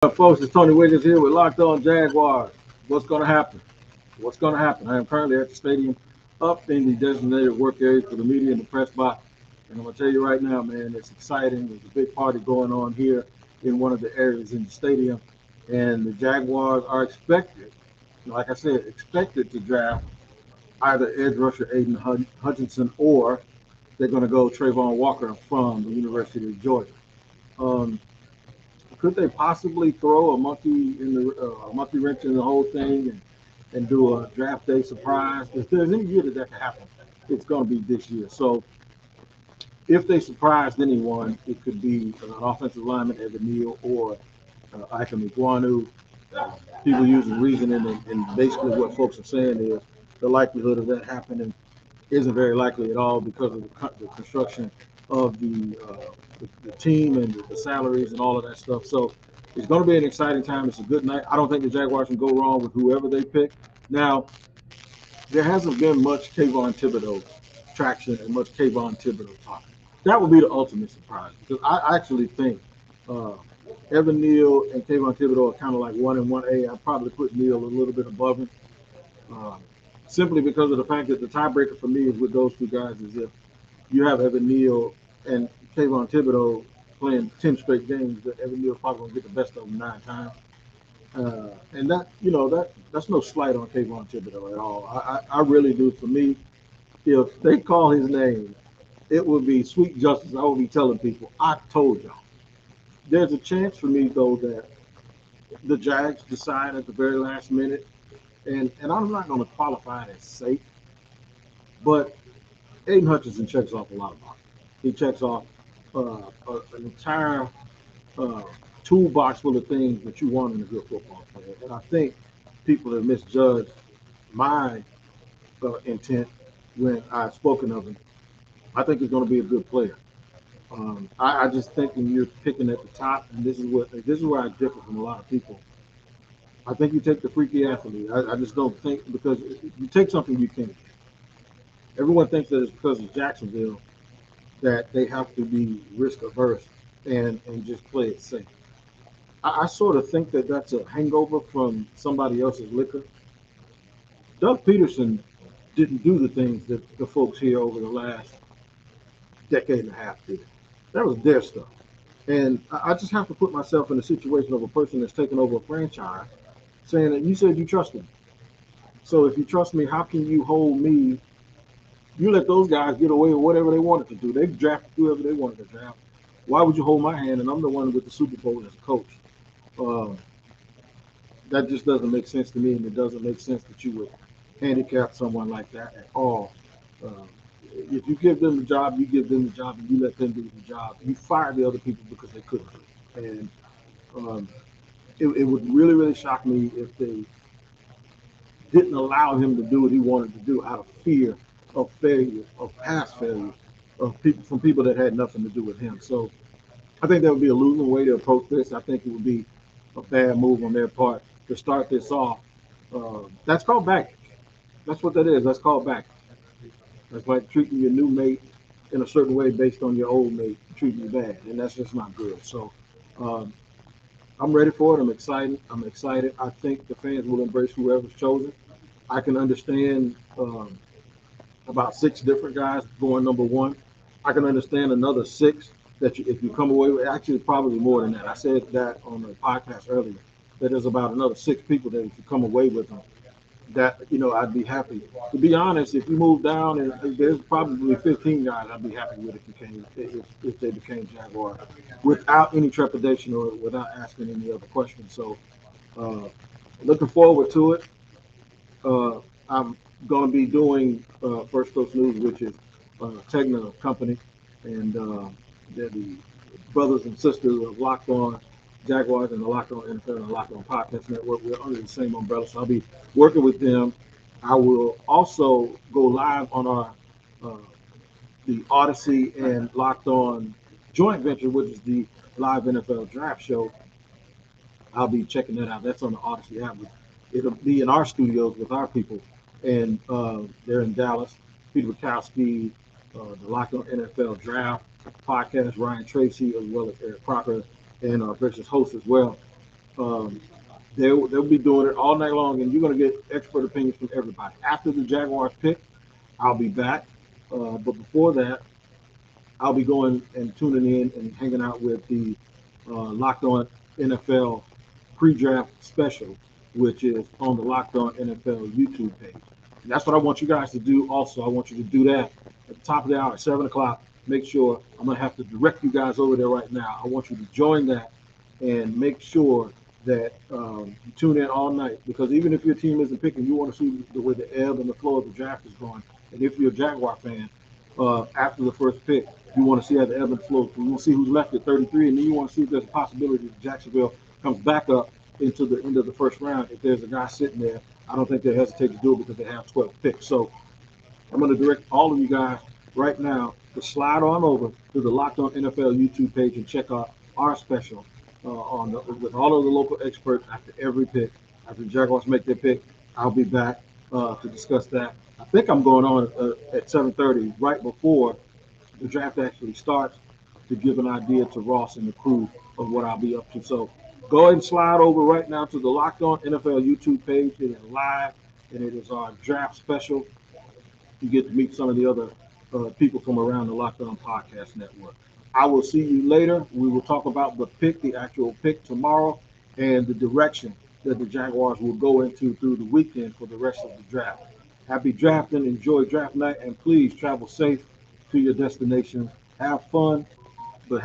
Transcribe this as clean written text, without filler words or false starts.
Folks, it's Tony Wiggins here with Locked On Jaguars. What's going to happen? What's going to happen? I am currently at the stadium up in the designated work area for the media and the press box. And I'm going to tell you right now, man, it's exciting. There's a big party going on here in one of the areas in the stadium. And the Jaguars are expected, like I said, expected to draft either edge rusher Aiden Hutchinson or they're going to go Trayvon Walker from the University of Georgia. Um, could they possibly throw a monkey in the monkey wrench in the whole thing and do a draft day surprise? If there's any year that could happen, it's going to be this year. So if they surprised anyone, it could be an offensive lineman, Evan Neal, or Ika Iguanu. People using reasoning, and basically what folks are saying is the likelihood of that happening isn't very likely at all because of the construction of the team and the salaries and all of that stuff. So it's going to be an exciting time. It's a good night. I don't think the Jaguars can go wrong with whoever they pick. Now, there hasn't been much Kayvon Thibodeau traction and much Kayvon Thibodeau talk. That would be the ultimate surprise because I actually think uh, Evan Neal and Kayvon Thibodeau are kind of like 1 and 1A. I'd probably put Neal a little bit above him. Um, Simply because of the fact that the tiebreaker for me is with those two guys is if you have Evan Neal and Kayvon Thibodeau playing 10 straight games, that Evan Neal's probably going to get the best of them 9 times. And that's no slight on Kayvon Thibodeau at all. I really do. For me, if they call his name, it would be sweet justice. I would be telling people, I told y'all. There's a chance for me, though, that the Jags decide at the very last minute, and I'm not going to qualify it as safe, but Aiden Hutchinson checks off a lot of boxes. He checks off an entire uh, toolbox full of things that you want in a good football player. And I think people have misjudged my intent when I've spoken of him. I think he's going to be a good player. I just think when you're picking at the top, and this is where I differ from a lot of people. I think you take the freaky athlete. I just don't think because you take something you can't. Everyone thinks that it's because of Jacksonville that they have to be risk averse and just play it safe. I sort of think that that's a hangover from somebody else's liquor. Doug Peterson didn't do the things that the folks here over the last decade and a half did. That was their stuff. And I just have to put myself in the situation of a person that's taken over a franchise saying that you said you trusted me. So if you trust me, how can you hold me? You let those guys get away with whatever they wanted to do. They drafted whoever they wanted to draft. Why would you hold my hand? And I'm the one with the Super Bowl as a coach. Uh, that just doesn't make sense to me, and it doesn't make sense that you would handicap someone like that at all. Uh, if you give them the job, you give them the job, and you let them do the job. You fire the other people because they couldn't do it. And um, it would really, really shock me if they didn't allow him to do what he wanted to do out of fear of failure, of past failure, of people from people that had nothing to do with him. So I think that would be a losing way to approach this. I think it would be a bad move on their part to start this off. That's called baggage. That's what that is. That's called baggage. That's like treating your new mate in a certain way based on your old mate treating you bad, and that's just not good. So um, I'm ready for it. I'm excited. I'm excited. I think the fans will embrace whoever's chosen. I can understand about 6 different guys going number one. I can understand another 6 that if you come away with, actually probably more than that. I said that on the podcast earlier, that there's about another 6 people that if you come away with them, that, I'd be happy. To be honest, if you move down, and there's probably 15 guys I'd be happy with if they became Jaguar without any trepidation or without asking any other questions. So uh, looking forward to it. I'm going to be doing First Coast News, which is Tegna Company, and they're the brothers and sisters of Locked On Jaguars and the Locked On NFL and the Locked On Podcast Network. We're under the same umbrella, so I'll be working with them. I will also go live on our uh, the Odyssey and Locked On joint venture, which is the live NFL draft show. I'll be checking that out. That's on the Odyssey app. It'll be in our studios with our people, and they're in Dallas. Peter Bukowski, the Locked On NFL Draft podcast, Ryan Tracy, as well as Eric Crocker, and our gracious host as well. Um, they'll be doing it all night long, and you're going to get expert opinions from everybody. After the Jaguars pick, I'll be back. But before that, I'll be going and tuning in and hanging out with the Locked On NFL pre-draft special, which is on the Locked On NFL YouTube page. And that's what I want you guys to do. Also, I want you to do that at the top of the hour, at 7 o'clock. Make sure I'm going to have to direct you guys over there right now. I want you to join that and make sure that you tune in all night, because even if your team isn't picking, you want to see the way the ebb and the flow of the draft is going. And if you're a Jaguar fan, after the first pick, you want to see how the ebb and flow. You want to see who's left at 33, and then you want to see if there's a possibility that Jacksonville comes back up into the end of the first round. If there's a guy sitting there, I don't think they hesitate to do it because they have 12 picks. So I'm going to direct all of you guys right now to slide on over to the Locked On NFL YouTube page and check out our special with all of the local experts after every pick. After the Jaguars make their pick, I'll be back to discuss that. I think I'm going on at 7:30, right before the draft actually starts, to give an idea to Ross and the crew of what I'll be up to. So go ahead and slide over right now to the Locked On NFL YouTube page. It is live, and it is our draft special. You get to meet some of the other people from around the Locked On Podcast Network. I will see you later. We will talk about the pick, the actual pick tomorrow, and the direction that the Jaguars will go into through the weekend for the rest of the draft. Happy drafting, enjoy draft night, and please travel safe to your destination. Have fun, but